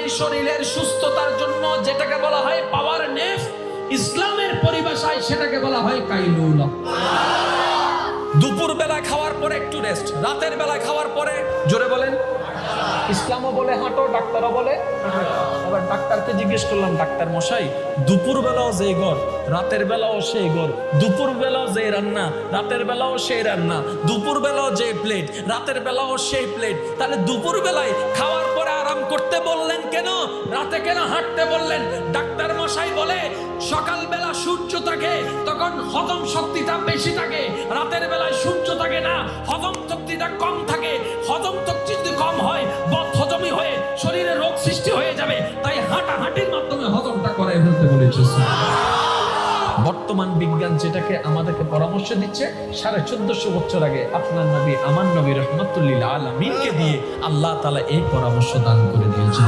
হয় শরীরের সুস্থতার জন্য, যেটাকে বলা হয় পাওয়ার নেপ। ইসলামের পরিভাষায় সেটাকে বলা হয় কাইলুলা। দুপুর বেলা খাওয়ার পরে একটু রেস্ট, রাতের বেলা খাওয়ার পরে, জোরে বলেন, ইসলামও বলে হাঁটো, ডাক্তারও বলে। এবার ডাক্তারকে জিজ্ঞেস করলাম, ডাক্তার মশাই, দুপুর বেলাও যে ঘর, রাতের বেলাও সেই ঘর, দুপুর বেলাও যে রান্না, রাতের বেলাও সেই রান্না, দুপুর বেলাও যে প্লেট, রাতের বেলাও সেই প্লেট, তাহলে দুপুর বেলায় খাওয়ার পরে আরাম করতে বললেন কেন, রাতে কেন হাঁটতে বললেন? ডাক্তার মশাই বলে, সকালবেলা সূর্য থাকে, তখন হজম শক্তিটা বেশি থাকে, রাতের বেলায় সূর্য থাকে না, হজম শক্তিটা কম থাকে। হজম শক্তি যদি কম হয়, বদহজমি হয়ে শরীরে রোগ সৃষ্টি হয়ে যাবে, তাই হাঁটাহাঁটির মাধ্যমে হজমটা করে ফেলতে বলেছে। বর্তমান বিজ্ঞান যেটাকে আমাদেরকে পরামর্শ দিচ্ছে, 1450 বছর আগে আপনার নবী, আমার নবী রহমতুল্লিল আলামিনকে দিয়ে আল্লাহ তাআলা এই পরামর্শ দান করে দিয়েছেন।